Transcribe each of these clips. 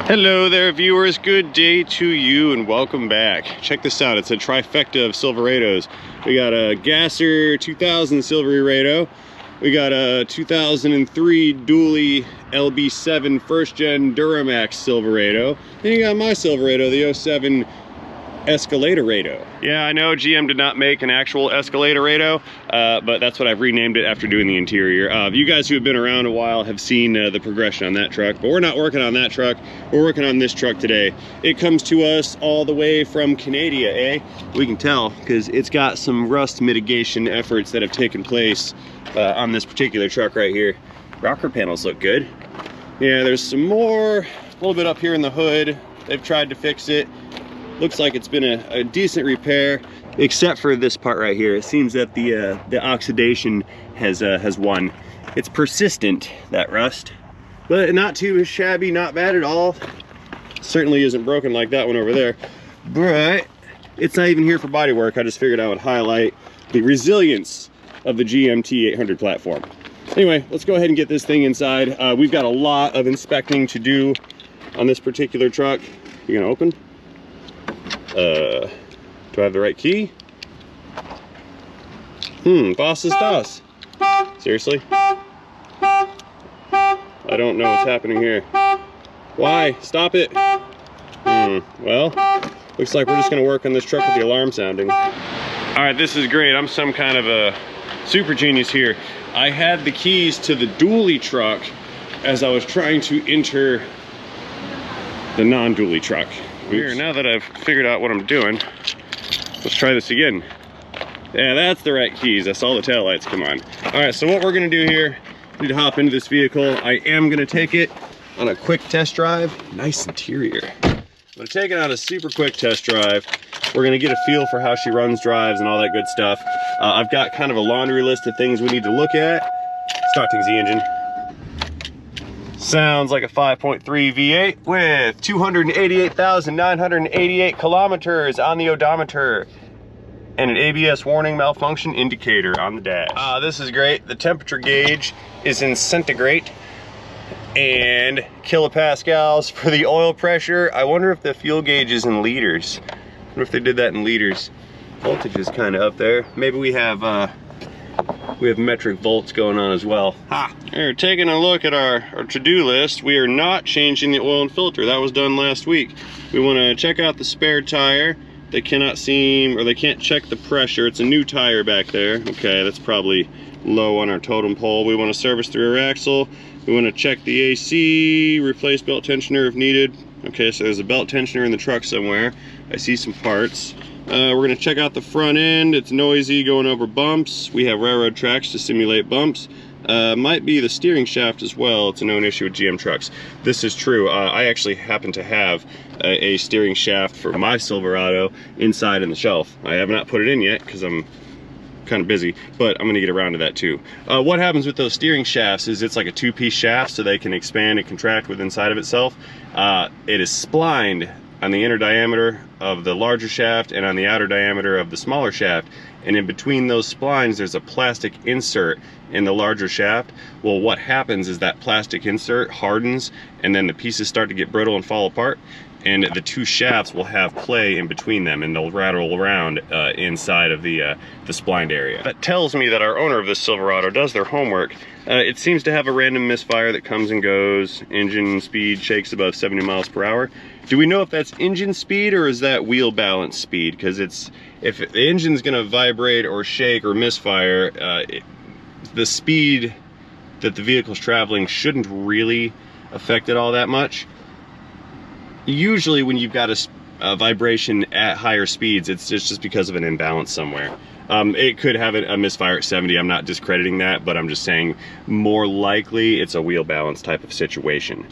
Hello there viewers, good day to you and welcome back. Check this out, it's a trifecta of Silverados. We got a Gasser 2000 Silverado, we got a 2003 dually LB7 first gen Duramax Silverado, and you got my Silverado, the 07 Escalatorado. Yeah, I know GM did not make an actual Escalatorado, but that's what I've renamed it after doing the interior. You guys who have been around a while have seen the progression on that truck, but we're not working on that truck. We're working on this truck today. It comes to us all the way from Canada, eh? We can tell because it's got some rust mitigation efforts that have taken place on this particular truck right here. Rocker panels look good. Yeah, there's some more, a little bit up here in the hood. They've tried to fix it. Looks like it's been a decent repair, except for this part right here. It seems that the oxidation has won. It's persistent, that rust, but not too shabby, not bad at all. Certainly isn't broken like that one over there, but it's not even here for body work. I just figured I would highlight the resilience of the GMT 800 platform. Anyway, let's go ahead and get this thing inside. We've got a lot of inspecting to do on this particular truck. You gonna open? Do I have the right key? Was ist das? Seriously? I don't know what's happening here. Why? Stop it. Well, looks like we're just gonna work on this truck with the alarm sounding. All right, this is great. I'm some kind of a super genius here. I had the keys to the dually truck as I was trying to enter the non-dually truck. Here, now that I've figured out what I'm doing, let's try this again. Yeah, that's the right keys. I saw the taillights come on. All right, so what we're gonna do here, we need to hop into this vehicle. I am gonna take it on a quick test drive. Nice interior. I'm gonna take it on a super quick test drive. We're gonna get a feel for how she runs, drives, and all that good stuff. I've got kind of a laundry list of things we need to look at. Starting the engine. Sounds like a 5.3 V8 with 288,988 kilometers on the odometer and an ABS warning malfunction indicator on the dash. This is great. The temperature gauge is in centigrade and kilopascals for the oil pressure. I wonder if the fuel gauge is in liters. I wonder if they did that in liters. Voltage is kind of up there. Maybe we have metric volts going on as well. We're taking a look at our to-do list. We are not changing the oil and filter. That was done last week. We want to check out the spare tire. They cannot seem, or they can't check the pressure. It's a new tire back there. Okay, that's probably low on our totem pole. We want to service the rear axle. We want to check the AC, replace belt tensioner if needed. Okay, so there's a belt tensioner in the truck somewhere. I see some parts. We're gonna check out the front end. It's noisy going over bumps. We have railroad tracks to simulate bumps. Might be the steering shaft as well. It's a known issue with GM trucks. This is true. I actually happen to have a steering shaft for my Silverado inside in the shelf. I have not put it in yet because I'm kind of busy, but I'm gonna get around to that too. What happens with those steering shafts is it's like a two-piece shaft, so they can expand and contract with inside of itself. It is splined on the inner diameter of the larger shaft and on the outer diameter of the smaller shaft, and in between those splines there's a plastic insert in the larger shaft. Well, what happens is that plastic insert hardens and then the pieces start to get brittle and fall apart, and the two shafts will have play in between them and they'll rattle around inside of the splined area. That tells me that our owner of this Silverado does their homework. It seems to have a random misfire that comes and goes. Engine speed shakes above 70 miles per hour. Do we know if that's engine speed or is that wheel balance speed? Because if the engine's gonna vibrate or shake or misfire, the speed that the vehicle's traveling shouldn't really affect it all that much. Usually when you've got a vibration at higher speeds, it's just because of an imbalance somewhere. It could have a misfire at 70. I'm not discrediting that, but I'm just saying more likely it's a wheel balance type of situation.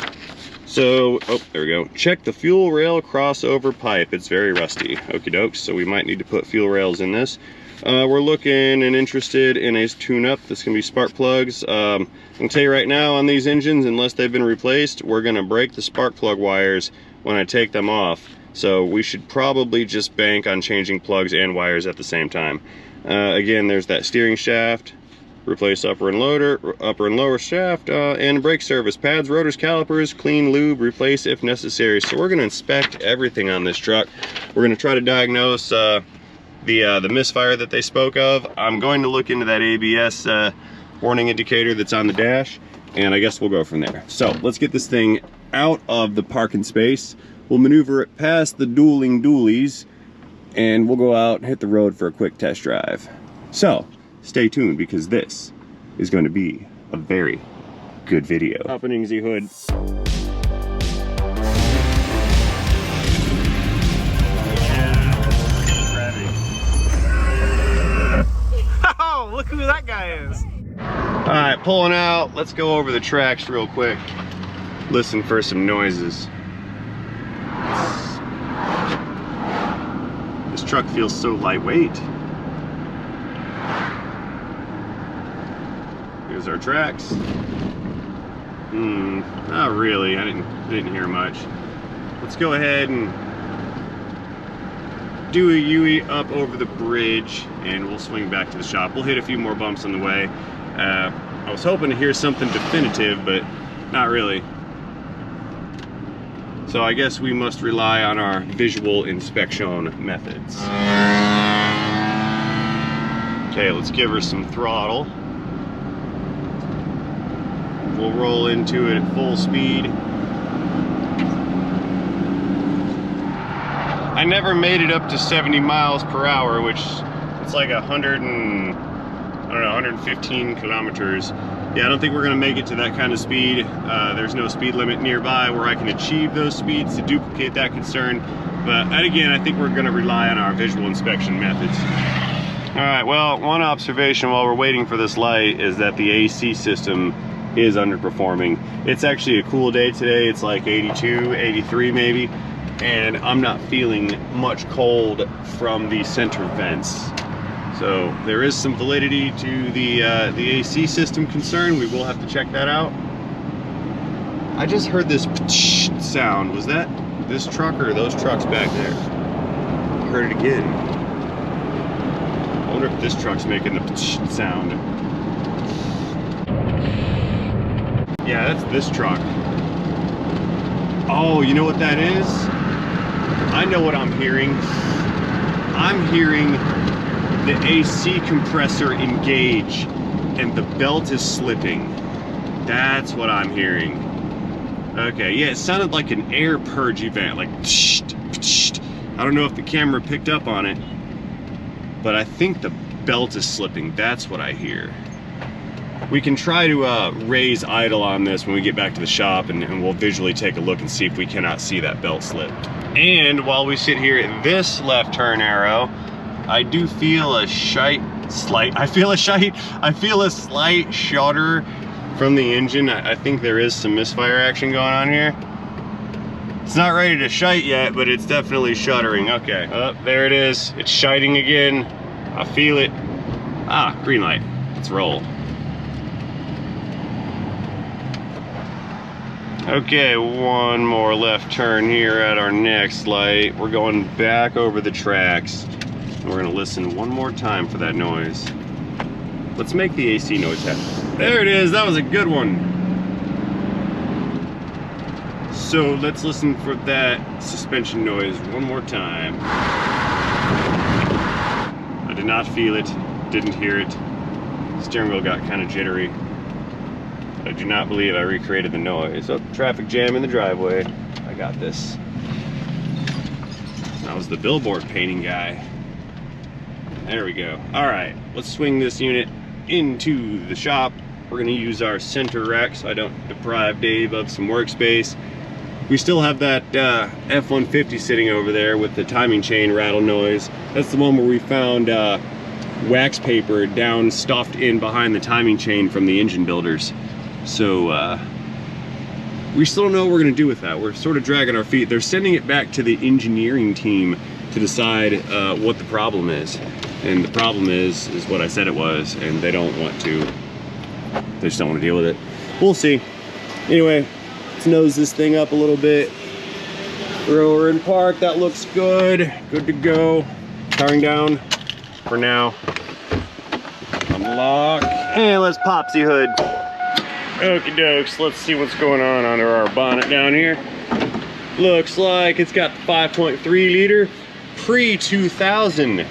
So, oh, there we go. Check the fuel rail crossover pipe. It's very rusty. Okie dokes. So we might need to put fuel rails in this. We're looking and interested in a tune-up. This can be spark plugs. I can tell you right now on these engines, unless they've been replaced, we're gonna break the spark plug wires when I take them off. So we should probably just bank on changing plugs and wires at the same time. Again, there's that steering shaft. replace upper and lower shaft, and brake service, pads, rotors, calipers, clean lube, replace if necessary. So we're going to inspect everything on this truck. We're going to try to diagnose the misfire that they spoke of. I'm going to look into that ABS warning indicator that's on the dash, and I guess we'll go from there. So let's get this thing out of the parking space. We'll maneuver it past the dueling dualies, and we'll go out and hit the road for a quick test drive. So stay tuned, because this is going to be a very good video. Opening the hood. Oh, look who that guy is. All right, pulling out. Let's go over the tracks real quick. Listen for some noises. This truck feels so lightweight. Here's our tracks. Not really. I didn't hear much. Let's go ahead and do a U-E up over the bridge, and we'll swing back to the shop. We'll hit a few more bumps on the way. I was hoping to hear something definitive, but not really. So I guess we must rely on our visual inspection methods. Okay, let's give her some throttle. We'll roll into it at full speed. I never made it up to 70 miles per hour, which it's like 115 kilometers. Yeah, I don't think we're gonna make it to that kind of speed. There's no speed limit nearby where I can achieve those speeds to duplicate that concern. But again, I think we're gonna rely on our visual inspection methods. All right, well, one observation while we're waiting for this light is that the AC system is underperforming. It's actually a cool day today. It's like 82, 83 maybe, and I'm not feeling much cold from the center vents. So there is some validity to the AC system concern. We will have to check that out. I just heard this sound. Was that this truck or those trucks back there? I heard it again. I wonder if this truck's making the sound. Yeah, that's this truck. Oh, you know what that is? I know what I'm hearing. I'm hearing the AC compressor engage and the belt is slipping. That's what I'm hearing. Okay, yeah, it sounded like an air purge event, like I don't know if the camera picked up on it, but I think the belt is slipping. That's what I hear. We can try to raise idle on this when we get back to the shop, and we'll visually take a look and see if we cannot see that belt slip. And while we sit here at this left turn arrow, I do feel a slight shudder from the engine. I think there is some misfire action going on here. It's not ready to shite yet, but it's definitely shuddering. Okay, there it is. It's shiting again. I feel it. Ah, green light. Let's roll. Okay, one more left turn here at our next light. We're going back over the tracks. We're gonna listen one more time for that noise. Let's make the AC noise happen. There it is, that was a good one. So let's listen for that suspension noise one more time. I did not feel it, didn't hear it. Steering wheel got kind of jittery. I do not believe I recreated the noise. Oh, traffic jam in the driveway. I got this. That was the billboard painting guy. There we go. All right, let's swing this unit into the shop. We're gonna use our center rack so I don't deprive Dave of some workspace. We still have that F-150 sitting over there with the timing chain rattle noise. That's the one where we found wax paper down stuffed in behind the timing chain from the engine builders. So we still don't know what we're gonna do with that. We're sort of dragging our feet. They're sending it back to the engineering team to decide what the problem is. And the problem is what I said it was, and they don't want to, they just don't want to deal with it. We'll see. Anyway, let's nose this thing up a little bit. Throw her in park, that looks good. Good to go. Powering down for now. Unlock. And let's popsy hood. Okie dokes, let's see what's going on under our bonnet down here. Looks like it's got the 5.3 liter pre-2000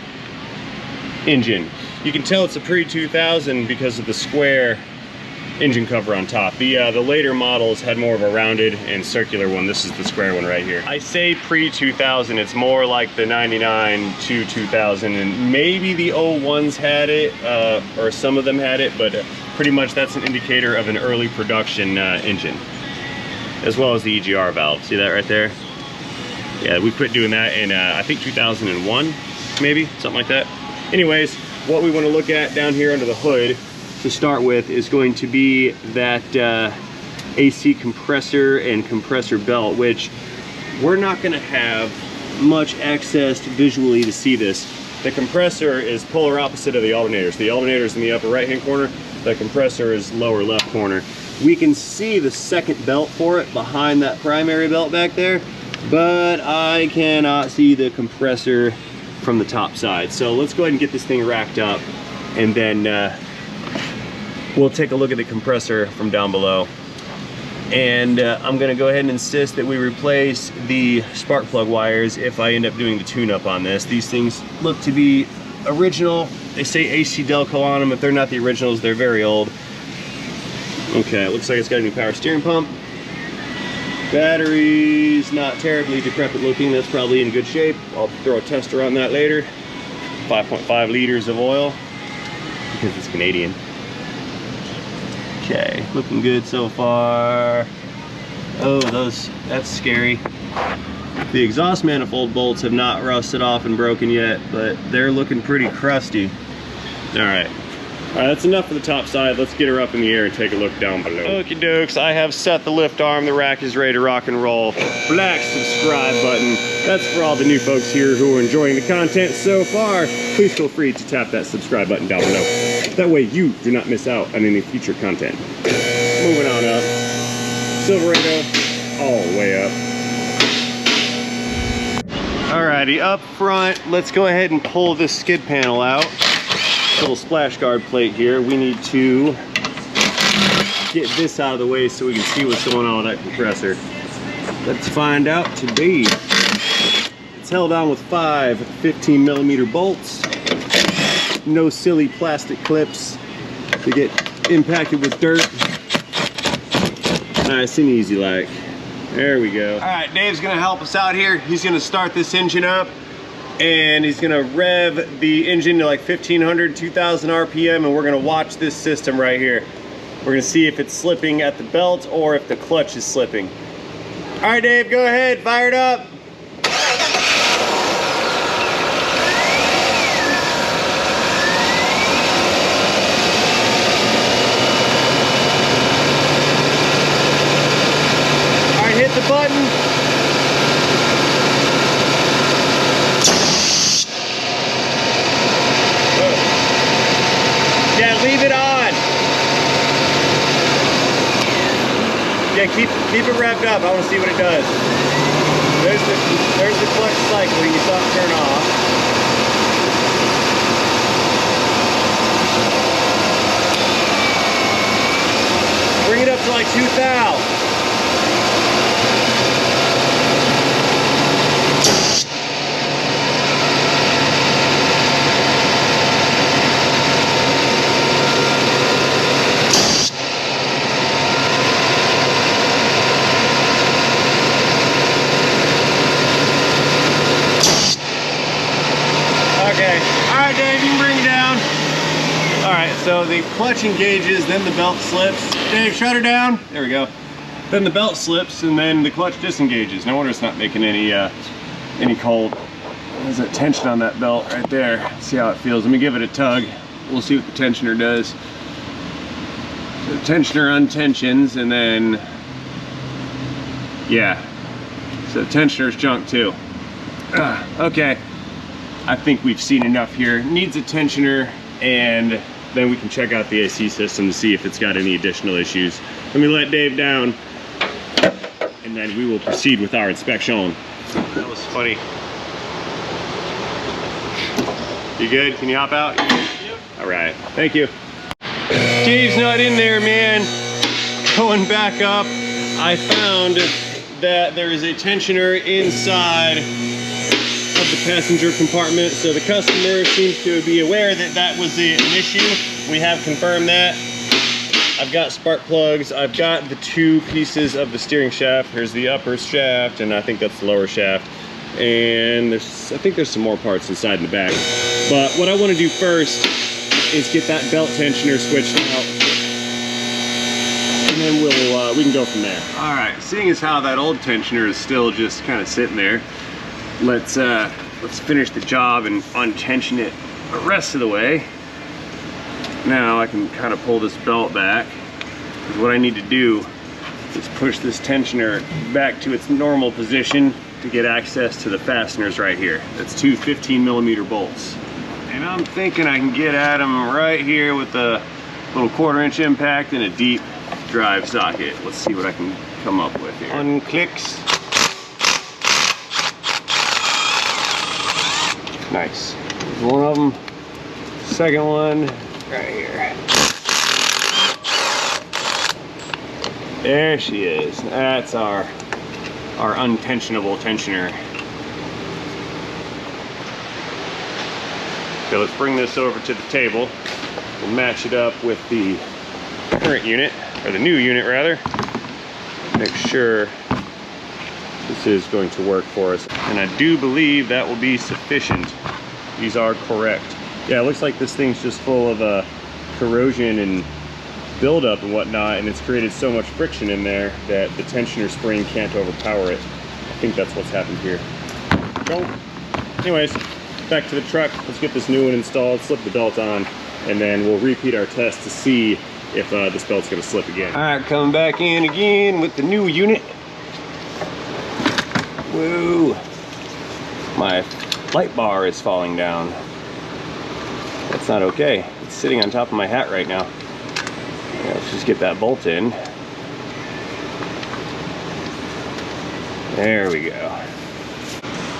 engine. You can tell it's a pre-2000 because of the square engine cover on top. The later models had more of a rounded and circular one. This is the square one right here. I say pre-2000, it's more like the 99 to 2000, and maybe the 01s had it, or some of them had it, but pretty much that's an indicator of an early production engine, as well as the EGR valve. See that right there? Yeah, we quit doing that in I think 2001, maybe, something like that. Anyways, what we want to look at down here under the hood to start with is going to be that AC compressor and compressor belt, which we're not going to have much access visually to see this. The compressor is polar opposite of the alternators. The alternator is in the upper right hand corner, the compressor is lower left corner. We can see the second belt for it behind that primary belt back there, but I cannot see the compressor from the top side. So let's go ahead and get this thing racked up, and then we'll take a look at the compressor from down below. And I'm gonna go ahead and insist that we replace the spark plug wires if I end up doing the tune-up on this. These things look to be original. They say AC Delco on them. If they're not the originals, they're very old. Okay, it looks like it's got a new power steering pump. Battery's not terribly decrepit looking. That's probably in good shape. I'll throw a tester on that later. 5.5 liters of oil, because it's Canadian. Okay, looking good so far. Oh, that's scary. The exhaust manifold bolts have not rusted off and broken yet, but they're looking pretty crusty. All right, that's enough for the top side. Let's get her up in the air and take a look down below. Okie dokes, I have set the lift arm. The rack is ready to rock and roll. Black subscribe button. That's for all the new folks here who are enjoying the content so far. Please feel free to tap that subscribe button down below. That way you do not miss out on any future content. Moving on up. Silverado, all the way up. Alrighty, up front, let's go ahead and pull this skid panel out. Little splash guard plate here. We need to get this out of the way so we can see what's going on with that compressor. Let's find out today. It's held on with 5 15mm bolts. No silly plastic clips to get impacted with dirt. Nice and easy like. There we go. All right, Dave's gonna help us out here. He's gonna start this engine up, and he's gonna rev the engine to like 1500, 2000 RPM, and we're gonna watch this system right here. We're gonna see if it's slipping at the belt or if the clutch is slipping. All right, Dave, go ahead, fire it up. Hit the button. Yeah, leave it on. Yeah, keep it revved up. I want to see what it does. There's the clutch cycling. You saw it turn off. Bring it up to like 2,000. Okay, all right, Dave, you can bring it down. All right, so the clutch engages, then the belt slips. Dave, shut her down. There we go. Then the belt slips, and then the clutch disengages. No wonder it's not making any cold. There's that tension on that belt right there. Let's see how it feels. Let me give it a tug. We'll see what the tensioner does. So the tensioner untensions, and then, yeah. So the tensioner's junk too. Okay. I think we've seen enough here. Needs a tensioner, and then we can check out the AC system to see if it's got any additional issues. Let me let Dave down, and then we will proceed with our inspection. That was funny. You good? Can you hop out? Yep. All right. Thank you. Dave's not in there, man. Going back up, I found that there is a tensioner inside of the passenger compartment. So the customer seems to be aware that that was an issue. We have confirmed that. I've got spark plugs. I've got the two pieces of the steering shaft. Here's the upper shaft, and I think that's the lower shaft. And I think there's some more parts inside in the back. But what I want to do first is get that belt tensioner switched out, and then we can go from there. All right, seeing as how that old tensioner is still just kind of sitting there, let's finish the job and untension it the rest of the way. Now I can kind of pull this belt back, because what I need to do is push this tensioner back to its normal position to get access to the fasteners right here. That's two 15mm bolts. And I'm thinking I can get at them right here with a little 1/4" impact and a deep drive socket. Let's see what I can come up with here. Unclicks. Nice. There's one of them. Second one right here. There she is. That's our untensionable tensioner. Okay, let's bring this over to the table. We'll match it up with the current unit, or the new unit rather. Make sure this is going to work for us. And I do believe that will be sufficient. These are correct. Yeah, it looks like this thing's just full of corrosion and buildup and whatnot, and it's created so much friction in there that the tensioner spring can't overpower it. I think that's what's happened here. So, anyways, back to the truck. Let's get this new one installed, slip the belt on, and then we'll repeat our test to see if this belt's gonna slip again. All right, coming back in again with the new unit. Whoa, my light bar is falling down. That's not okay. It's sitting on top of my hat right now. Yeah, let's just get that bolt in. There we go.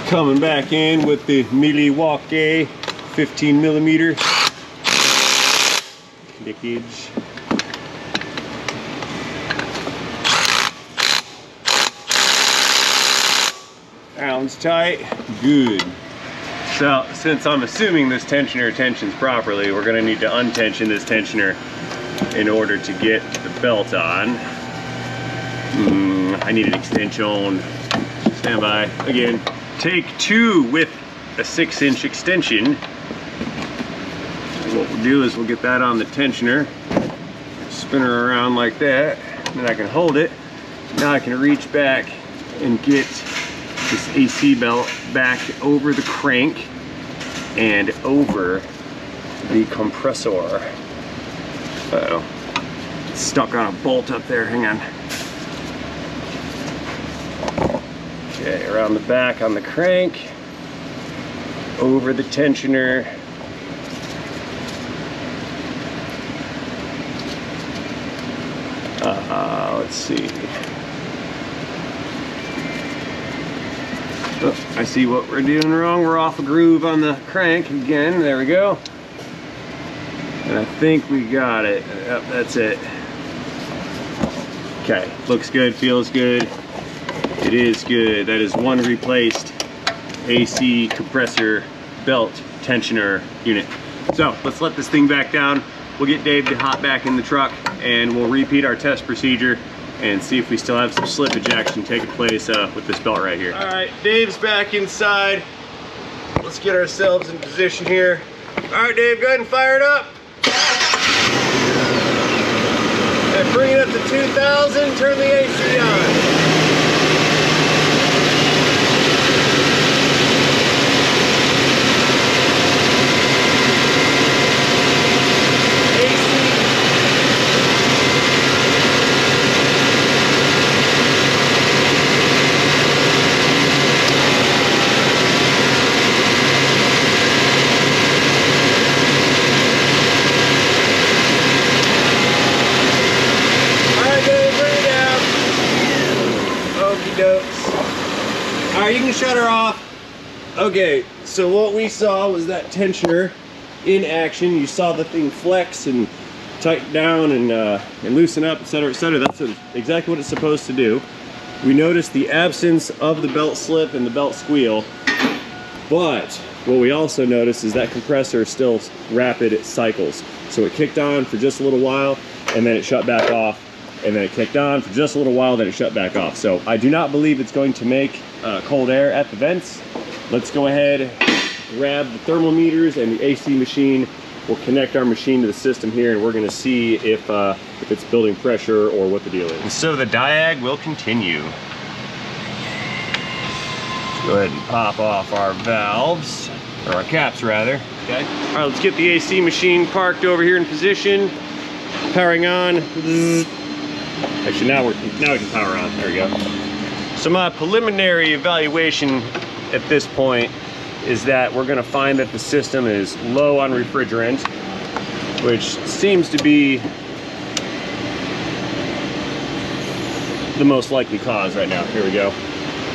Coming back in with the Milwaukee 15mm linkage. Sounds tight. Good. So, since I'm assuming this tensioner tensions properly, we're going to need to untension this tensioner in order to get the belt on. I need an extension. Stand by. Again, take 2 with a 6-inch extension. What we'll do is we'll get that on the tensioner, spin her around like that, and then I can hold it. Now I can reach back and get this AC belt back over the crank and over the compressor. Uh-oh. It's stuck on a bolt up there, hang on. Okay, around the back on the crank, over the tensioner. Let's see. Oh, I see what we're doing wrong. We're off a groove on the crank again. There we go. And I think we got it. Yep, that's it. Okay, looks good, feels good. It is good. That is one replaced AC compressor belt tensioner unit. So let's let this thing back down. We'll get Dave to hop back in the truck and we'll repeat our test procedure and see if we still have some slippage action taking place with this belt right here. All right, Dave's back inside. Let's get ourselves in position here. All right, Dave, go ahead and fire it up. And bring it up to 2,000, turn the AC on. Alright, you can shut her off. Okay, so what we saw was that tensioner in action. You saw the thing flex and tighten down and loosen up, etc., etc. That's exactly what it's supposed to do. We noticed the absence of the belt slip and the belt squeal, but what we also noticed is that compressor is still rapid cycles. So it kicked on for just a little while, and then it shut back off, and then it kicked on for just a little while, then it shut back off. So I do not believe it's going to make cold air at the vents. Let's go ahead, grab the thermometers and the AC machine. We'll connect our machine to the system here, and we're gonna see if it's building pressure or what the deal is. And so the diag will continue. Let's go ahead and pop off our valves, or our caps rather. Okay. All right, let's get the AC machine parked over here in position. Powering on. Actually, now we can power on. There we go. So my preliminary evaluation at this point is that we're going to find that the system is low on refrigerant, which seems to be the most likely cause right now. Here we go.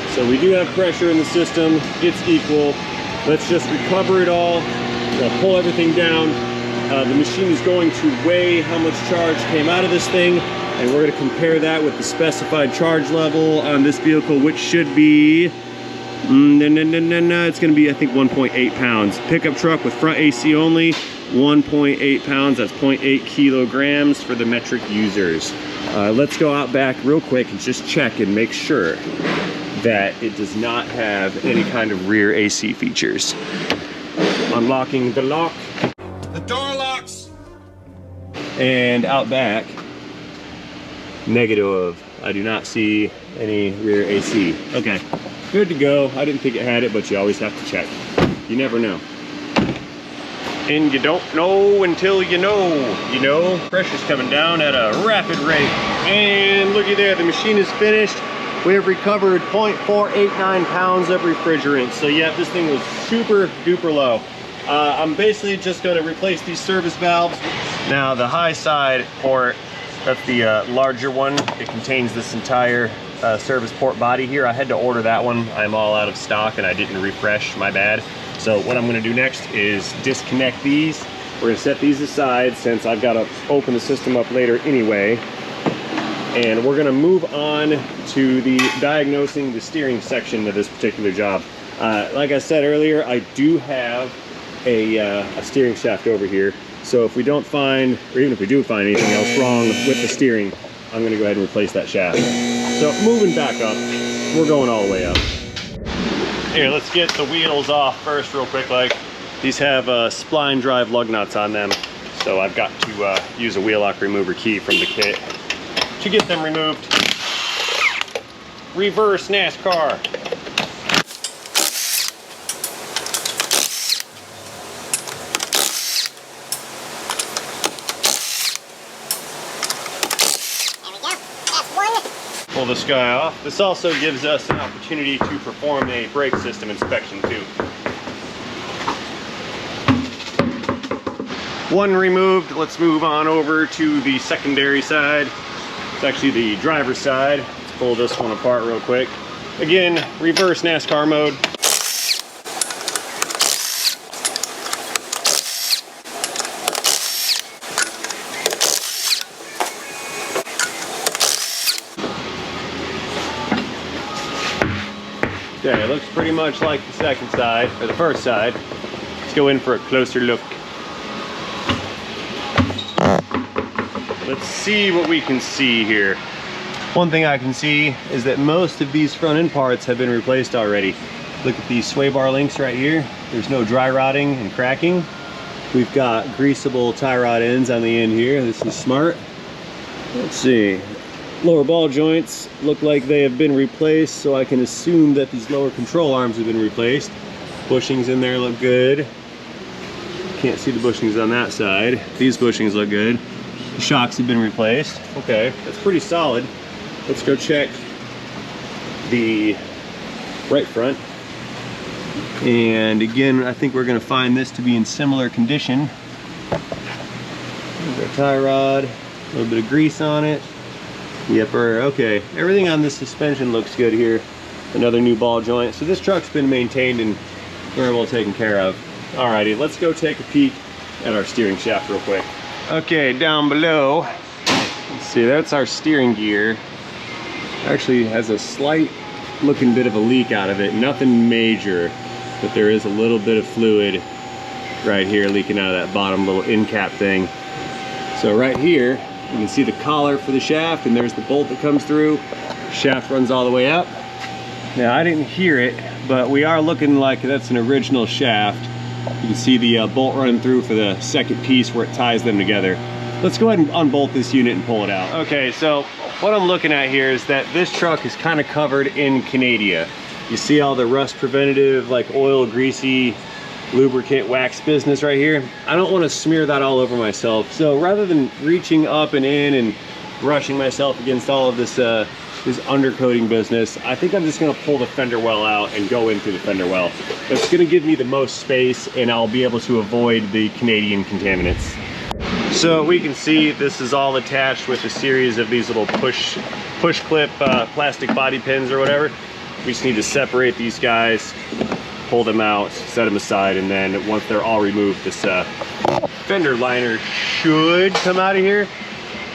So we do have pressure in the system. It's equal. Let's just recover it all. We'll pull everything down. The machine is going to weigh how much charge came out of this thing, and we're going to compare that with the specified charge level on this vehicle, which should be it's going to be, I think, 1.8 pounds. Pickup truck with front AC only, 1.8 pounds. That's 0.8 kilograms for the metric users. Let's go out back real quick and just check and make sure that it does not have any kind of rear AC features. Unlocking the lock. The door locks. And out back, negative. I do not see any rear AC. Okay. Good to go. I didn't think it had it, but you always have to check. You never know. And you don't know until you know. You know, pressure's coming down at a rapid rate. And looky there, the machine is finished. We have recovered 0.489 pounds of refrigerant. So yeah, this thing was super duper low. I'm basically just going to replace these service valves. Now the high side port, that's the larger one. It contains this entire service port body here. I had to order that one. I'm all out of stock and I didn't refresh, my bad. So what I'm gonna do next is disconnect these. We're gonna set these aside since I've got to open the system up later anyway. And we're gonna move on to the diagnosing the steering section of this particular job. Like I said earlier, I do have a steering shaft over here. So if we don't find, or even if we do find anything else wrong with the steering, I'm gonna go ahead and replace that shaft. So moving back up, we're going all the way up. Here, let's get the wheels off first real quick. Like, these have spline drive lug nuts on them. So I've got to use a wheel lock remover key from the kit to get them removed. Reverse NASCAR. Pull this guy off. This also gives us an opportunity to perform a brake system inspection too. One removed. Let's move on over to the secondary side. It's actually the driver's side. Let's pull this one apart real quick. Again, reverse NASCAR mode. Okay, it looks pretty much like the second side, or the first side. Let's go in for a closer look. Let's see what we can see here. One thing I can see is that most of these front end parts have been replaced already. Look at these sway bar links right here. There's no dry rotting and cracking. We've got greasable tie rod ends on the end here. This is smart. Let's see. Lower ball joints look like they have been replaced, so I can assume that these lower control arms have been replaced. Bushings in there look good. Can't see the bushings on that side. These bushings look good. The shocks have been replaced. Okay, that's pretty solid. Let's go check the right front. And again, I think we're gonna find this to be in similar condition. There's our tie rod, a little bit of grease on it. Yepper, okay. Everything on this suspension looks good here. Another new ball joint. So this truck's been maintained and very well taken care of. Alrighty, let's go take a peek at our steering shaft real quick. Okay, down below, let's see, that's our steering gear. Actually has a slight looking bit of a leak out of it. Nothing major, but there is a little bit of fluid right here leaking out of that bottom little end cap thing. So right here, you can see the collar for the shaft, and there's the bolt that comes through. Shaft runs all the way up. Now, I didn't hear it, but we are looking like that's an original shaft. You can see the bolt running through for the second piece where it ties them together. Let's go ahead and unbolt this unit and pull it out. Okay, so what I'm looking at here is that this truck is kind of covered in Canada. You see all the rust preventative, like oil, greasy, lubricant, wax business right here. I don't want to smear that all over myself. So rather than reaching up and in and brushing myself against all of this this undercoating business, I think I'm just gonna pull the fender well out and go in through the fender well. That's gonna give me the most space, and I'll be able to avoid the Canadian contaminants. So we can see this is all attached with a series of these little push clip plastic body pins or whatever. We just need to separate these guys, pull them out, set them aside, and then once they're all removed, this fender liner should come out of here.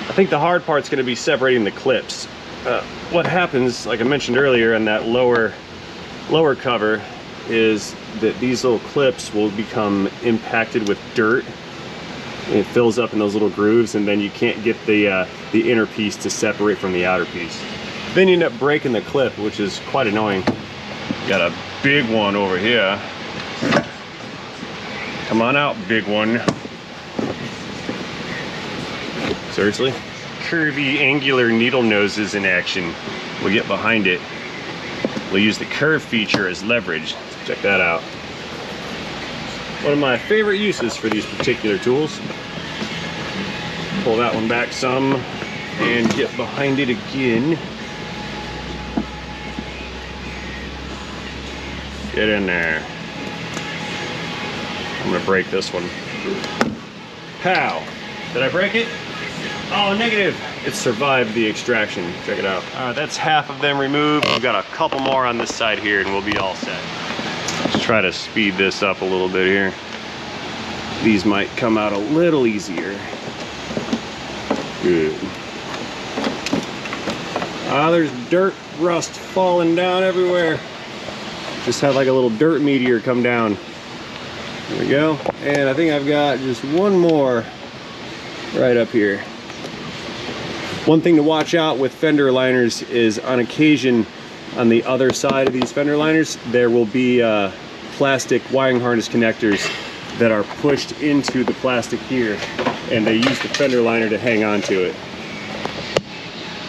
I think the hard part's gonna be separating the clips. What happens, like I mentioned earlier, in that lower cover is that these little clips will become impacted with dirt. And it fills up in those little grooves, and then you can't get the inner piece to separate from the outer piece. Then you end up breaking the clip, which is quite annoying. Got a big one over here. Come on out, big one. Seriously? Curvy, angular needle noses in action. We'll get behind it. We'll use the curve feature as leverage. Check that out. One of my favorite uses for these particular tools. Pull that one back some and get behind it again. Get in there. I'm gonna break this one. Pow! Did I break it? Oh, negative. It survived the extraction. Check it out. All right, that's half of them removed. We've got a couple more on this side here, and we'll be all set. Let's try to speed this up a little bit here. These might come out a little easier. Good. Ah, there's dirt rust falling down everywhere. Just had like a little dirt meteor come down. There we go. And I think I've got just one more right up here. One thing to watch out with fender liners is on occasion on the other side of these fender liners, there will be plastic wiring harness connectors that are pushed into the plastic here, and they use the fender liner to hang on to it.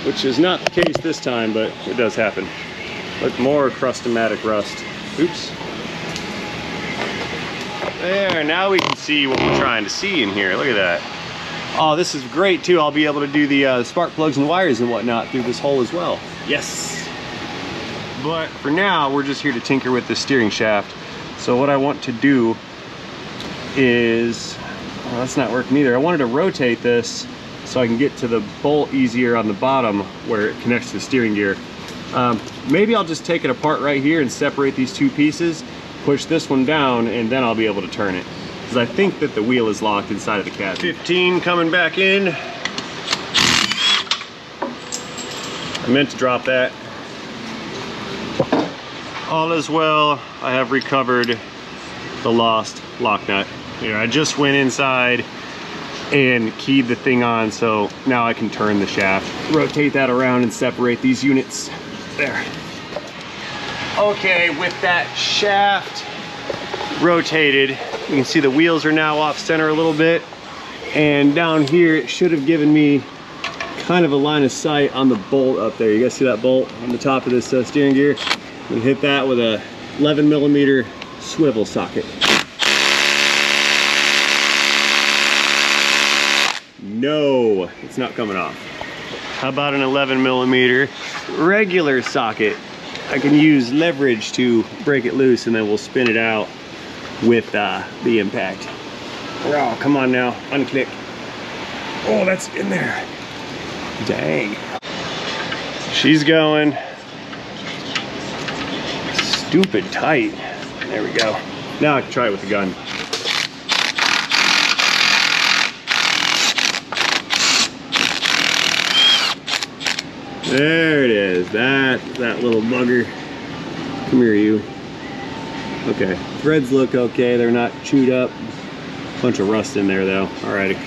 Which is not the case this time, but it does happen. Look, more crustomatic rust. Oops. There, now we can see what we're trying to see in here. Look at that. Oh, this is great too. I'll be able to do the spark plugs and wires and whatnot through this hole as well. Yes. But for now, we're just here to tinker with the steering shaft. So what I want to do is, well, that's not working either. I wanted to rotate this so I can get to the bolt easier on the bottom where it connects to the steering gear. Maybe I'll just take it apart right here and separate these two pieces, push this one down, and then I'll be able to turn it. Because I think that the wheel is locked inside of the cab. 15 coming back in. I meant to drop that. All is well. I have recovered the lost lock nut. Here, I just went inside and keyed the thing on, so now I can turn the shaft. Rotate that around and separate these units. There. Okay, with that shaft rotated, you can see the wheels are now off center a little bit, and down here it should have given me kind of a line of sight on the bolt up there. You guys see that bolt on the top of this steering gear? I'm gonna hit that with a 11mm swivel socket. No, it's not coming off. How about an 11mm regular socket? I can use leverage to break it loose, and then we'll spin it out with the impact. Oh, come on now, unclick. Oh, that's in there. Dang. She's going. Stupid tight. There we go. Now I can try it with the gun. There it is. That little bugger. Come here, you. Okay. Threads look okay. They're not chewed up. Bunch of rust in there though. Alrighty.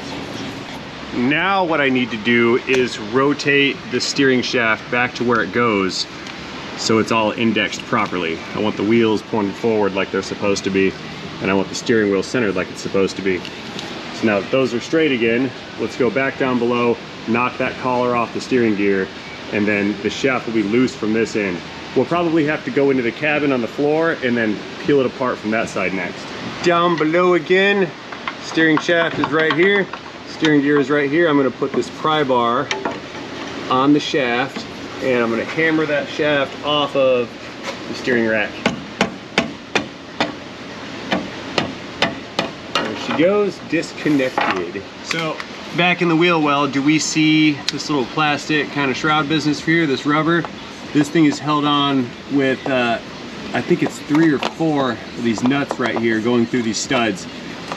Now what I need to do is rotate the steering shaft back to where it goes so it's all indexed properly. I want the wheels pointed forward like they're supposed to be, and I want the steering wheel centered like it's supposed to be. So now that those are straight again, let's go back down below, knock that collar off the steering gear, and then the shaft will be loose from this end. We'll probably have to go into the cabin on the floor and then peel it apart from that side next. Down below again, steering shaft is right here, steering gear is right here. I'm gonna put this pry bar on the shaft and I'm gonna hammer that shaft off of the steering rack. There she goes, disconnected. So back in the wheel well, do we see this little plastic kind of shroud business here, this rubber? This thing is held on with, I think it's 3 or 4 of these nuts right here going through these studs.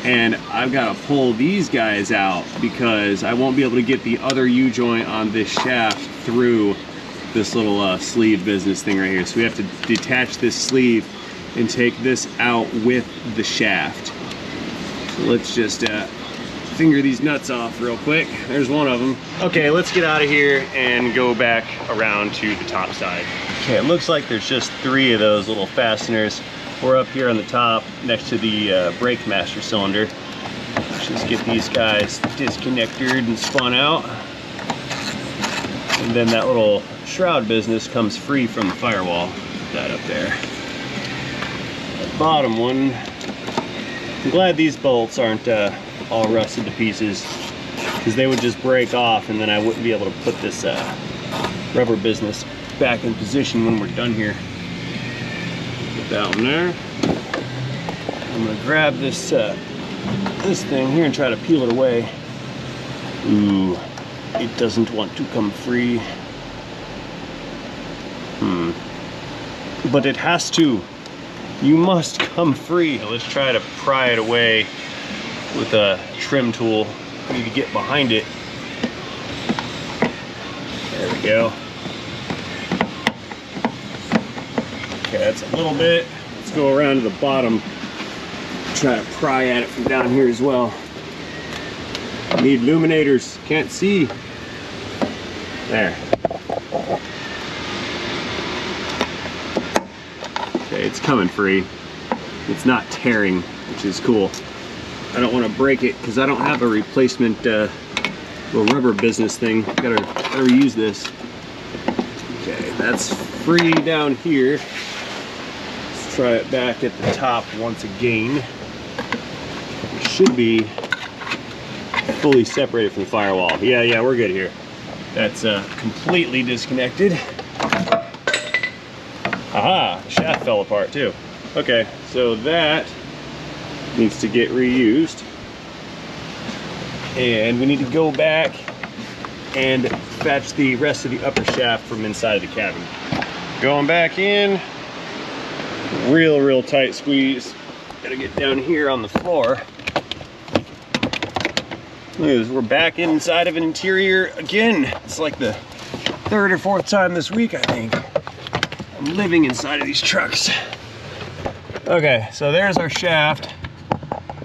And I've got to pull these guys out because I won't be able to get the other U-joint on this shaft through this little sleeve business thing right here. So we have to detach this sleeve and take this out with the shaft. So let's just finger these nuts off real quick. There's one of them. Okay, let's get out of here and go back around to the top side. Okay, it looks like there's just 3 of those little fasteners. We're up here on the top next to the brake master cylinder. Let's just get these guys disconnected and spun out. And then that little shroud business comes free from the firewall. Put that up there. The bottom one, I'm glad these bolts aren't all rusted to pieces, because they would just break off and then I wouldn't be able to put this rubber business back in position when we're done here. Put that one there. I'm gonna grab this this thing here and try to peel it away. Ooh, it doesn't want to come free. But it has to. You must come free. Now let's try to pry it away with a trim tool. I need to get behind it. There we go. Okay, that's a little bit. Let's go around to the bottom. Try to pry at it from down here as well. Need illuminators. Can't see. There. Okay, it's coming free. It's not tearing, which is cool. I don't want to break it because I don't have a replacement little rubber business thing. Gotta reuse this. Okay, that's free down here. Let's try it back at the top once again. It should be fully separated from the firewall. Yeah, we're good here. That's completely disconnected. Aha, the shaft fell apart too. Okay, so that needs to get reused. And we need to go back and fetch the rest of the upper shaft from inside the cabin. Going back in, real tight squeeze. Gotta get down here on the floor. Look at this, we're back inside of an interior again. It's like the 3rd or 4th time this week, I think. I'm living inside of these trucks. Okay, so there's our shaft.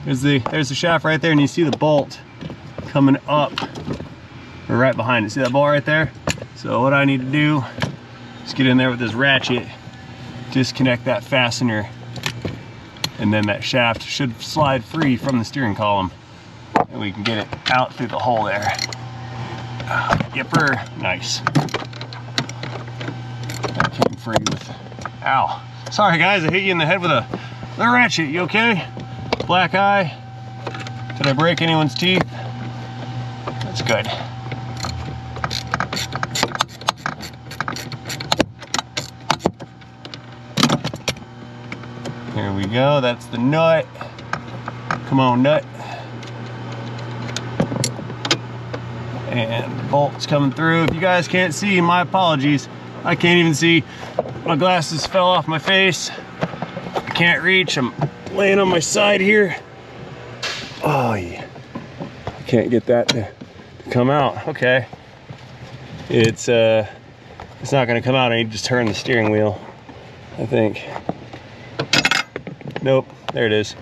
There's the shaft right there, and you see the bolt coming up or right behind it. See that bolt right there? So what I need to do is get in there with this ratchet, disconnect that fastener, and then that shaft should slide free from the steering column, and we can get it out through the hole there. Yipper, nice. That came free with, ow. Sorry guys, I hit you in the head with a ratchet. You okay? Black eye. Did I break anyone's teeth? That's good. Here we go, that's the nut. Come on, nut. And the bolt's coming through. If you guys can't see, my apologies. I can't even see. My glasses fell off my face. I can't reach. I'm laying on my side here. Oh yeah. I can't get that to come out. Okay. It's It's not gonna come out. I need to just turn the steering wheel, I think. Nope, there it is.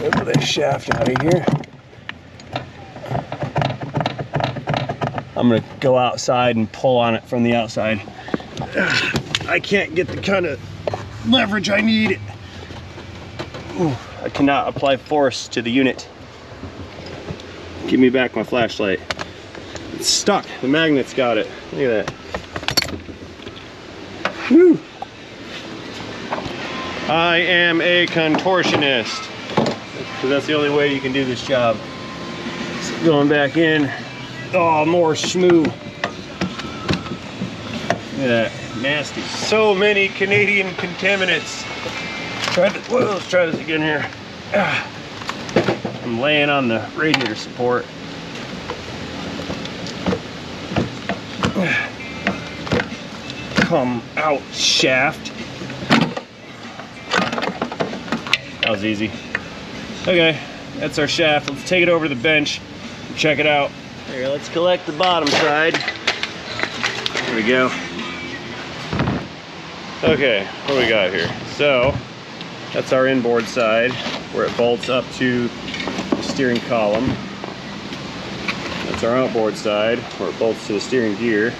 Get this shaft out of here. I'm gonna go outside and pull on it from the outside. I can't get the kind of leverage I need. Ooh, I cannot apply force to the unit. Give me back my flashlight. It's stuck. The magnet's got it. Look at that. Woo! I am a contortionist. Because that's the only way you can do this job. So going back in. Oh, more schmoo. Look at that. Nasty. So many Canadian contaminants. Let's try this again here. I'm laying on the radiator support. Come out, shaft. That was easy. Okay, that's our shaft. Let's take it over to the bench and check it out. Here, let's collect the bottom side. There we go. Okay, what do we got here? So, that's our inboard side where it bolts up to the steering column. That's our outboard side where it bolts to the steering gear.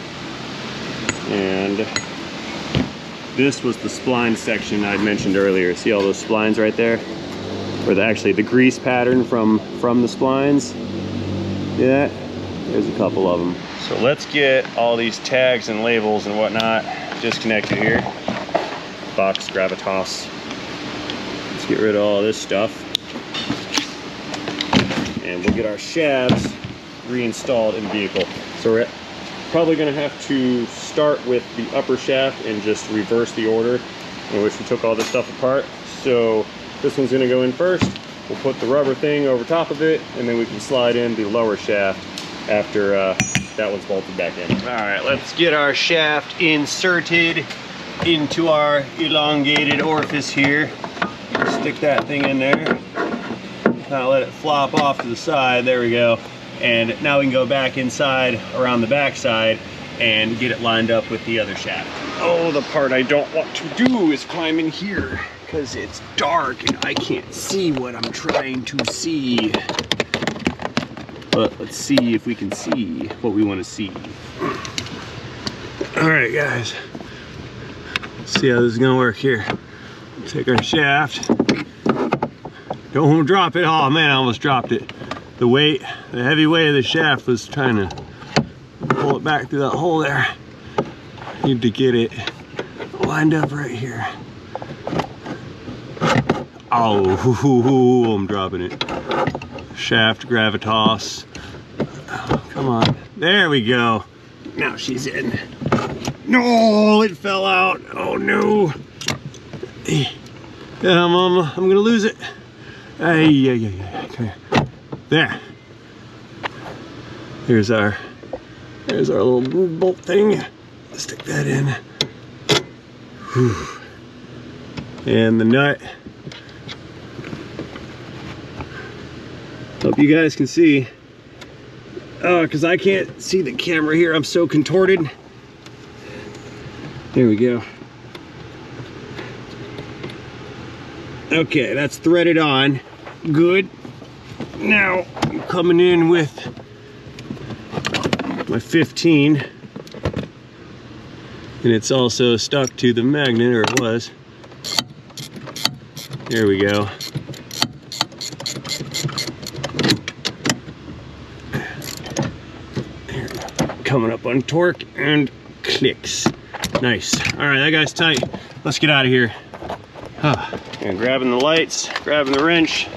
And this was the spline section I'd mentioned earlier. See all those splines right there? Or actually the grease pattern from the splines. See that? There's a couple of them. So let's get all these tags and labels and whatnot disconnected here. Box gravitas. Let's get rid of all this stuff. And we'll get our shafts reinstalled in the vehicle. So we're probably gonna have to start with the upper shaft and just reverse the order in which we took all this stuff apart. So this one's gonna go in first. We'll put the rubber thing over top of it, and then we can slide in the lower shaft after that one's bolted back in. All right, let's get our shaft inserted into our elongated orifice here. Stick that thing in there. Now let it flop off to the side. There we go. And now we can go back inside around the back side and get it lined up with the other shaft. Oh, the part I don't want to do is climb in here because it's dark and I can't see what I'm trying to see. But let's see if we can see what we want to see. All right, guys. Let's see how this is gonna work here. Take our shaft. Don't want to drop it. Oh man, I almost dropped it. The weight, the heavy weight of the shaft was trying to pull it back through that hole there. Need to get it lined up right here. Oh, I'm dropping it. Shaft gravitas. Oh, come on. There we go. Now she's in. No, it fell out. Oh no. Yeah, I'm gonna lose it. Yeah. Okay. There. Here's our little bolt thing. Stick that in. Whew. And the nut. Hope you guys can see. Oh, because I can't see the camera here. I'm so contorted. There we go. Okay, that's threaded on. Good. Now I'm coming in with my 15, and it's also stuck to the magnet, or it was. There we go. There. Coming up on torque and clicks. Nice. All right, that guy's tight. Let's get out of here. And grabbing the lights, grabbing the wrench,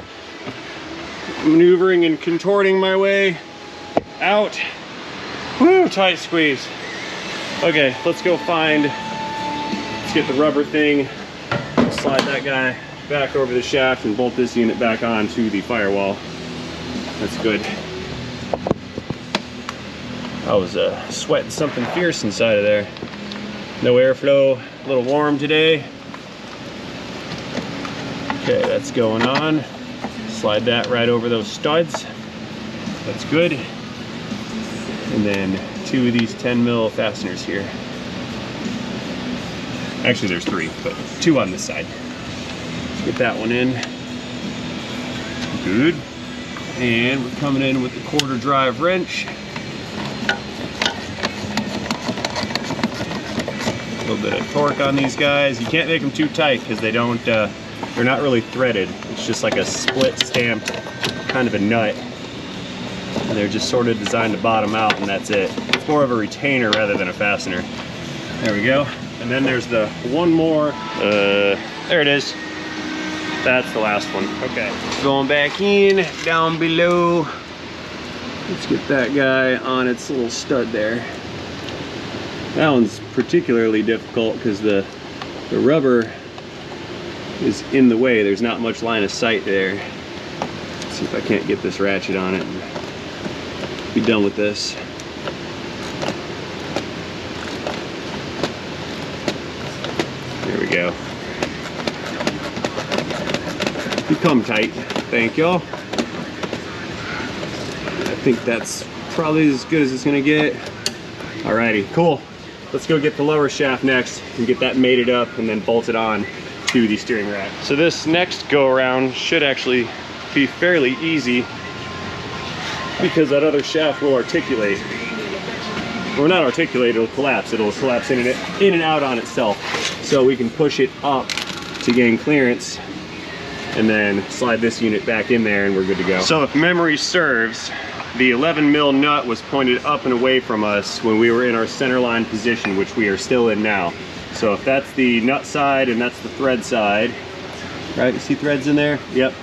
maneuvering and contorting my way out. Woo, tight squeeze. Okay, let's go let's get the rubber thing, slide that guy back over the shaft and bolt this unit back onto the firewall. That's good. I was sweating something fierce inside of there. No airflow, a little warm today. Okay, that's going on. Slide that right over those studs. That's good. And then 2 of these 10mm fasteners here. Actually, there's 3, but 2 on this side. Let's get that one in. Good. And we're coming in with the 1/4 drive wrench. A little bit of torque on these guys. You can't make them too tight because they don't, they're not really threaded. It's just like a split stamped kind of a nut. And they're just sort of designed to bottom out, and that's it. It's more of a retainer rather than a fastener. There we go. And then there's the one more, there it is. That's the last one. Okay. Going back in, down below. Let's get that guy on its little stud there. That one's particularly difficult because the rubber is in the way. There's not much line of sight there. Let's see if I can't get this ratchet on it and be done with this. There we go. Become tight. Thank y'all. I think that's probably as good as it's gonna get. Alrighty, cool. Let's go get the lower shaft next and get that mated up and then bolted on to the steering rack. So this next go around should actually be fairly easy because that other shaft will articulate. Or not articulate, it'll collapse. It'll collapse in and out on itself. So we can push it up to gain clearance and then slide this unit back in there and we're good to go. So if memory serves, the 11mm nut was pointed up and away from us when we were in our center line position, which we are still in now. So if that's the nut side and that's the thread side, right? You see threads in there? Yep.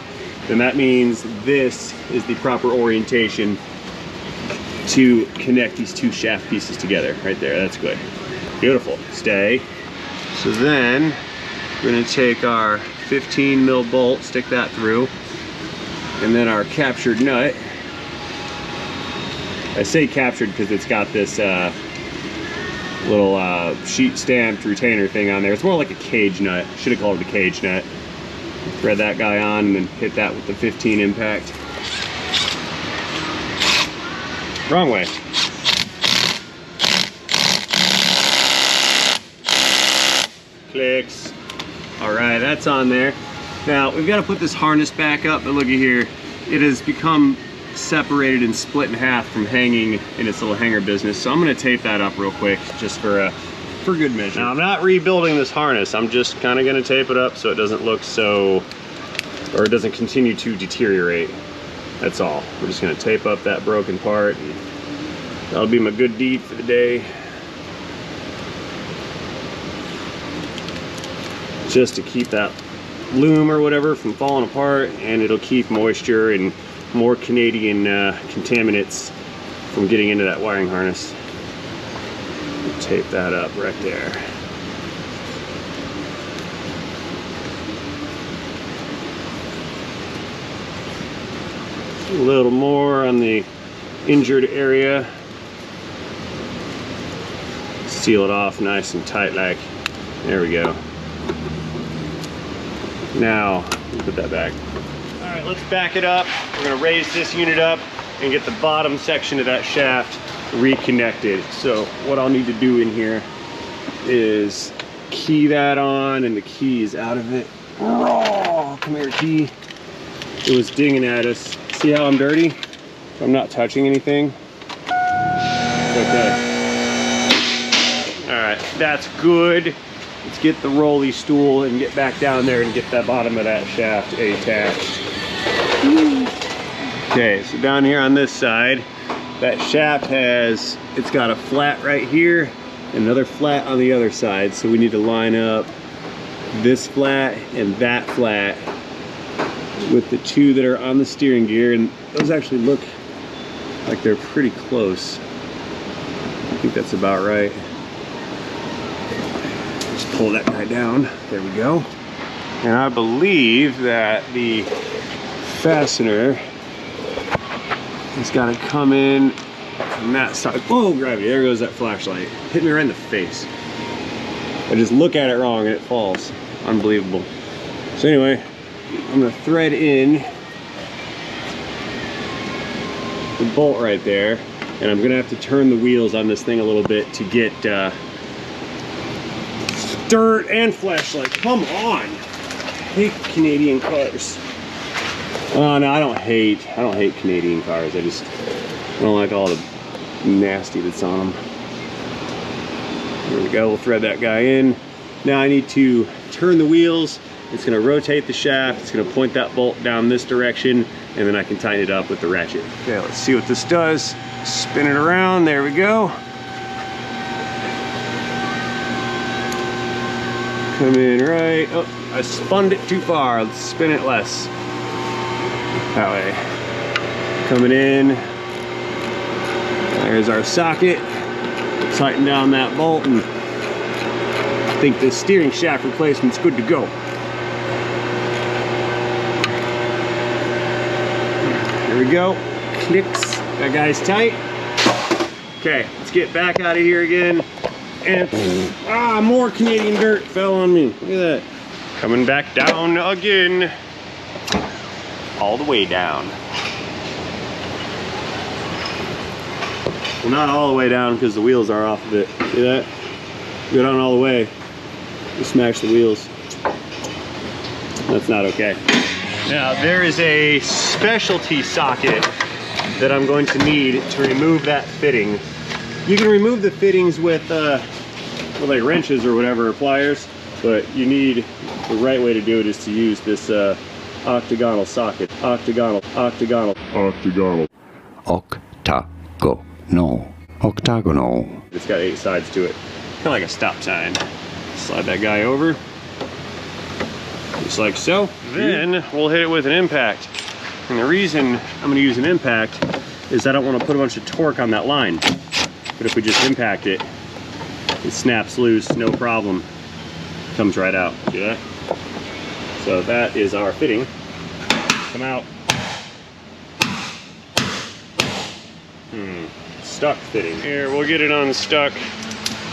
Then that means this is the proper orientation to connect these 2 shaft pieces together. Right there, that's good. Beautiful, stay. So then we're gonna take our 15mm bolt, stick that through, and then our captured nut. I say captured because it's got this little sheet stamped retainer thing on there. It's more like a cage nut. Should have called it a cage nut. Thread that guy on and then hit that with the 15 impact. Wrong way. Clicks. All right, that's on there. Now we've got to put this harness back up, but looky here. It has become separated and split in half from hanging in its little hanger business. So I'm gonna tape that up real quick just for good measure. Now I'm not rebuilding this harness. I'm just kind of gonna tape it up so it doesn't look so, or it doesn't continue to deteriorate. That's all. We're just gonna tape up that broken part and that'll be my good deed for the day. Just to keep that loom or whatever from falling apart, and it'll keep moisture and more Canadian contaminants from getting into that wiring harness. Tape that up right there. A little more on the injured area. Seal it off nice and tight like. There we go. Now, put that back. All right, let's back it up. We're gonna raise this unit up and get the bottom section of that shaft reconnected. So what I'll need to do in here is key that on, and the key is out of it. Oh, come here, key. It was dinging at us. See how I'm dirty? I'm not touching anything. Okay. All right, that's good. Let's get the rolly stool and get back down there and get that bottom of that shaft attached. Okay, so down here on this side, that shaft it's got a flat right here, another flat on the other side. So we need to line up this flat and that flat with the 2 that are on the steering gear, and those actually look like they're pretty close. I think that's about right. Just pull that guy down. There we go. And I believe that the fastener has got to come in from that side. Oh, gravity, there goes that flashlight. Hit me right in the face. I just look at it wrong and it falls. Unbelievable. So anyway, I'm gonna thread in the bolt right there, and I'm gonna have to turn the wheels on this thing a little bit to get dirt and flashlight. Come on! I hate Canadian cars. Oh no, I don't hate Canadian cars. I don't like all the nasty that's on them. There we go, we'll thread that guy in. Now I need to turn the wheels. It's gonna rotate the shaft. It's gonna point that bolt down this direction, and then I can tighten it up with the ratchet. Okay, let's see what this does. Spin it around, there we go. Come in right, oh, I spun it too far. Let's spin it less. That way. Coming in. There's our socket. Tighten down that bolt, and I think this steering shaft replacement's good to go. There we go. Clicks. That guy's tight. Okay, let's get back out of here again. And more Canadian dirt fell on me. Look at that. Coming back down again. All the way down. Well, not all the way down because the wheels are off of it. See that? Go down all the way. You smash the wheels. That's not okay. Now there is a specialty socket that I'm going to need to remove that fitting. You can remove the fittings with like wrenches or whatever, or pliers, but you need, the right way to do it is to use this octagonal socket. Octagonal. It's got 8 sides to it. Kind of like a stop sign. Slide that guy over. Just like so. Then we'll hit it with an impact. And the reason I'm going to use an impact is I don't want to put a bunch of torque on that line. But if we just impact it, it snaps loose, no problem. Comes right out. See that? So that is our fitting. Come out. Stuck fitting. Here, we'll get it unstuck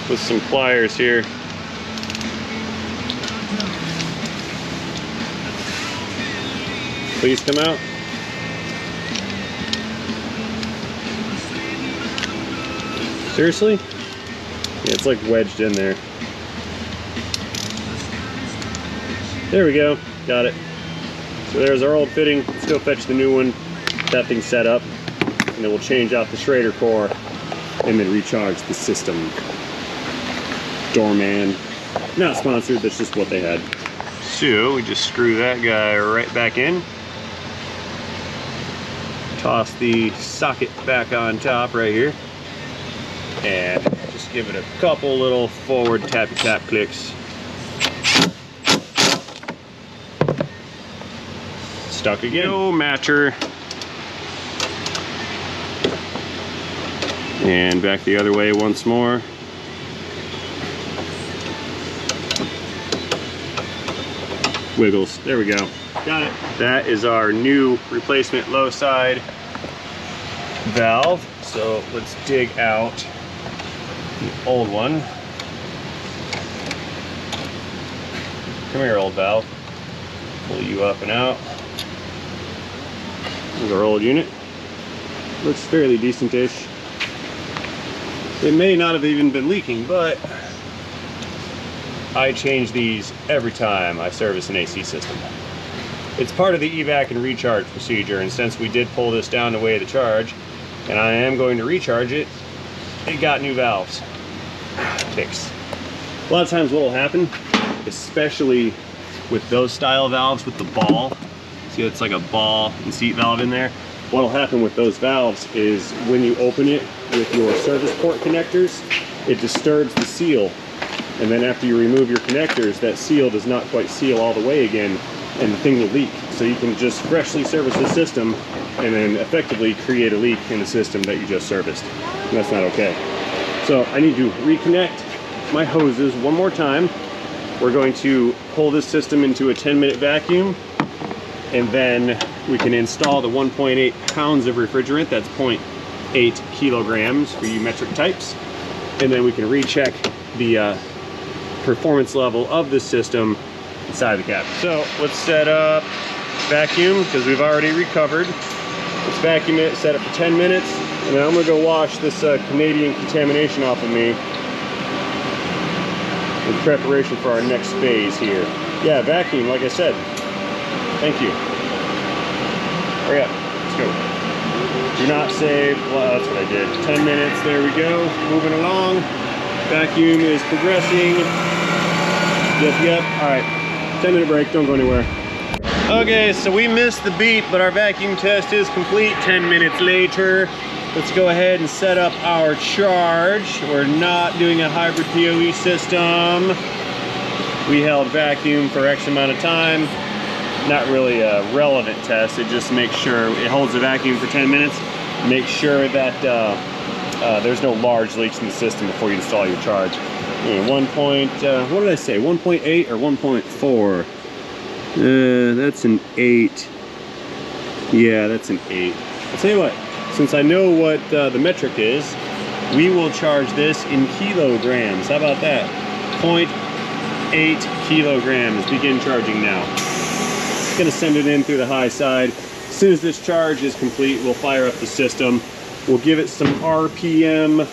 with some pliers here. Please come out. Seriously? Yeah, it's like wedged in there. There we go, got it. So there's our old fitting. Let's go fetch the new one. That thing's set up. And then we'll change out the Schrader core and then recharge the system. Doorman. Not sponsored, that's just what they had. So we just screw that guy right back in. Toss the socket back on top right here. And just give it a couple little forward tappy tap clicks. Stuck again. No matcher. And back the other way once more. Wiggles. There we go. Got it. That is our new replacement low side valve. So let's dig out the old one. Come here, old valve. Pull you up and out. There's our old unit. Looks fairly decent-ish. It may not have even been leaking, but I change these every time I service an AC system. It's part of the evac and recharge procedure, and since we did pull this down to weigh the charge, and I am going to recharge it, it got new valves fixed. A lot of times what will happen, especially with those style valves with the ball, see it's like a ball and seat valve in there, what will happen with those valves is when you open it with your service port connectors, it disturbs the seal, and then after you remove your connectors, that seal does not quite seal all the way again, and the thing will leak. So you can just freshly service the system and then effectively create a leak in the system that you just serviced. And that's not okay. So I need to reconnect my hoses one more time. We're going to pull this system into a 10-minute vacuum, and then we can install the 1.8 pounds of refrigerant. That's 0.8 kilograms for you metric types. And then we can recheck the performance level of the system inside the cab. So let's set up vacuum because we've already recovered. Let's vacuum it, set it for 10 minutes. And then I'm gonna go wash this Canadian contamination off of me in preparation for our next phase here. Yeah, vacuum, like I said. Thank you. Hurry up, let's go. Do not save, well, that's what I did. 10 minutes, there we go. Moving along. Vacuum is progressing. Yep, all right. 10-minute break, don't go anywhere. Okay, so we missed the beat, but our vacuum test is complete. 10 minutes later. Let's go ahead and set up our charge. We're not doing a hybrid PoE system. We held vacuum for X amount of time. Not really a relevant test. It just makes sure it holds the vacuum for 10 minutes. Make sure that there's no large leaks in the system before you install your charge. What did I say? 1.8 or 1.4? That's an 8. Yeah, that's an 8. I'll tell you what. Since I know what the metric is, we will charge this in kilograms. How about that? 0.8 kilograms. Begin charging now. Gonna send it in through the high side. As soon as this charge is complete, we'll fire up the system. We'll give it some RPM.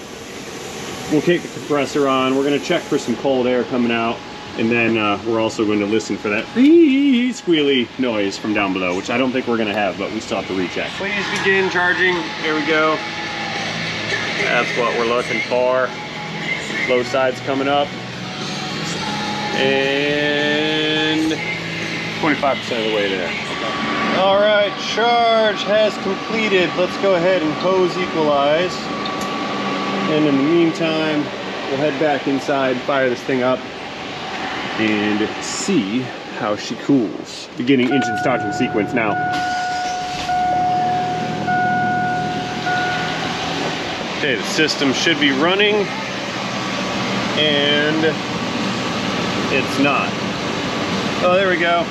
We'll kick the compressor on. We're gonna check for some cold air coming out. And then we're also going to listen for that squealy noise from down below, which I don't think we're going to have, but we still have to recheck. Please begin charging. There we go. That's what we're looking for. Low side's coming up. And 25% of the way there. Okay. All right, charge has completed. Let's go ahead and hose equalize. And in the meantime, we'll head back inside, fire this thing up, and see how she cools. Beginning engine starting sequence now. Okay, the system should be running, and it's not. Oh, there we go.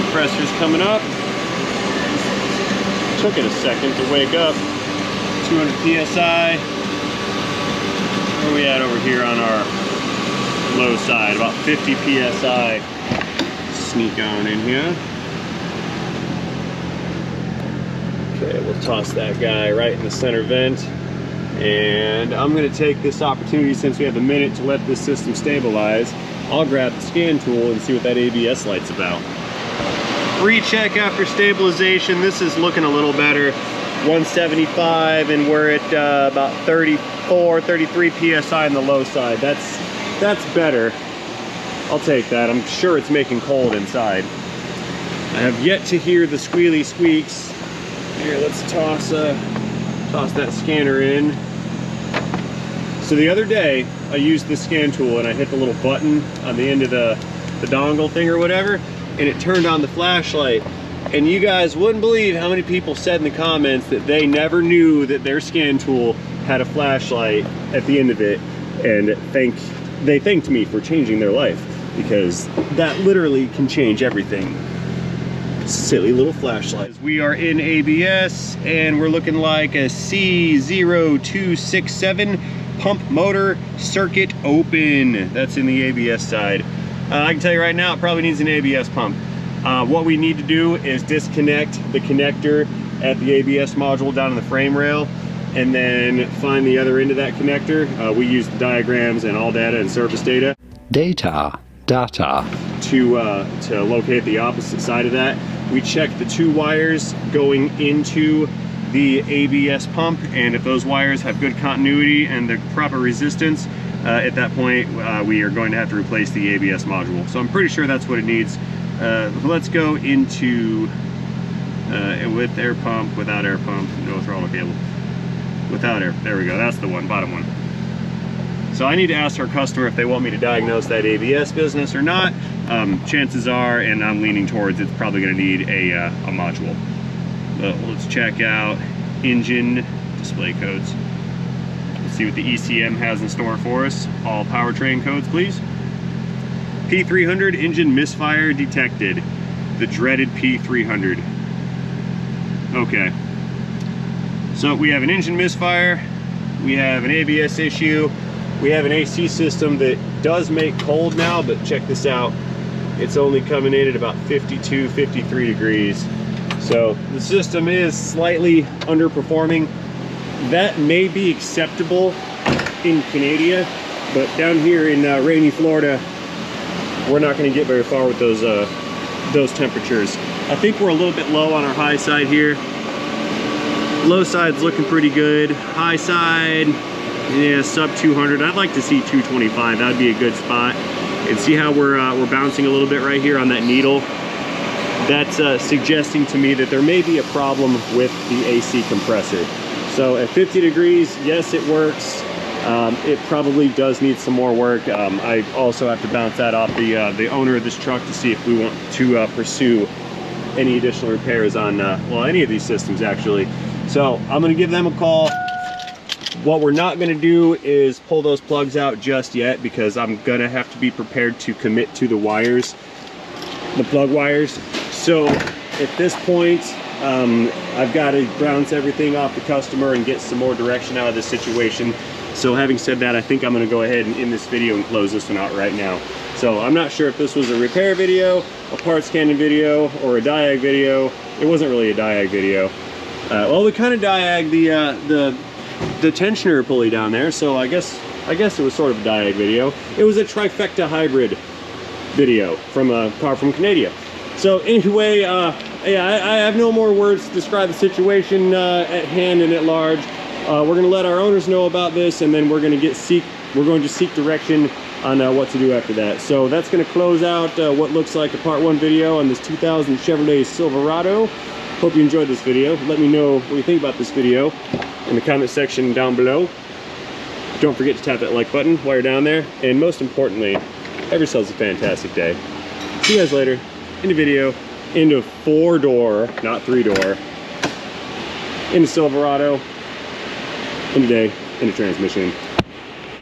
Compressor's coming up. Took it a second to wake up. 200 PSI. Where are we at over here on our low side? About 50 PSI. Sneak on in here. Okay, we'll toss that guy right in the center vent. And I'm gonna take this opportunity, since we have a minute to let this system stabilize, I'll grab the scan tool and see what that ABS light's about. Recheck after stabilization. This is looking a little better. 175, and we're at about 34, 33 PSI on the low side. That's better. I'll take that. I'm sure it's making cold inside. I have yet to hear the squealy squeaks. Here, let's toss that scanner in. So the other day, I used the scan tool and I hit the little button on the end of the dongle thing or whatever, and it turned on the flashlight. And you guys wouldn't believe how many people said in the comments that they never knew that their scan tool had a flashlight at the end of it, and they thanked me for changing their life, because that literally can change everything. Silly little flashlight. We are in ABS, and we're looking like a C0267 pump motor circuit open. That's in the ABS side. I can tell you right now, it probably needs an ABS pump. What we need to do is disconnect the connector at the ABS module down in the frame rail, and then find the other end of that connector. We use the diagrams and all data and service data to locate the opposite side of that. We check the two wires going into the ABS pump, and if those wires have good continuity and the proper resistance, at that point we are going to have to replace the ABS module. So I'm pretty sure that's what it needs. Let's go into with air pump, without air pump, no throttle cable. Without air, there we go, that's the one, bottom one. So I need to ask our customer if they want me to diagnose that ABS business or not. Chances are, and I'm leaning towards, it's probably gonna need a module. But let's check out engine display codes. Let's see what the ECM has in store for us. All powertrain codes, please. P300, engine misfire detected. The dreaded P300. Okay. So we have an engine misfire, we have an ABS issue, we have an AC system that does make cold now, but check this out. It's only coming in at about 52, 53 degrees. So the system is slightly underperforming. that may be acceptable in Canada, but down here in rainy Florida, we're not going to get very far with those temperatures. I think we're a little bit low on our high side here. Low side's looking pretty good. High side, yeah, sub 200. I'd like to see 225. That'd be a good spot. And see how we're bouncing a little bit right here on that needle. That's suggesting to me that there may be a problem with the AC compressor. So at 50 degrees, yes, it works. It probably does need some more work. I also have to bounce that off the owner of this truck to see if we want to pursue any additional repairs on, well, any of these systems actually. So I'm gonna give them a call. What we're not gonna do is pull those plugs out just yet, because I'm gonna have to be prepared to commit to the wires, the plug wires. So at this point, I've got to bounce everything off the customer and get some more direction out of this situation. So having said that, I think I'm gonna go ahead and end this video and close this one out right now. So I'm not sure if this was a repair video, a parts cannon video, or a diag video. It wasn't really a diag video. Well, we kind of diag the tensioner pulley down there, so I guess it was sort of a diag video. It was a trifecta hybrid video from a car from Canada. So anyway, yeah, I have no more words to describe the situation at hand and at large. We're going to let our owners know about this, and then we're going to seek direction on what to do after that. So that's going to close out what looks like a part 1 video on this 2000 Chevrolet Silverado. Hope you enjoyed this video. Let me know what you think about this video in the comment section down below. Don't forget to tap that like button while you're down there, and most importantly, have yourselves a fantastic day. See you guys later in the video, into 4-door, not 3-door, in the Silverado, in the day, in the transmission.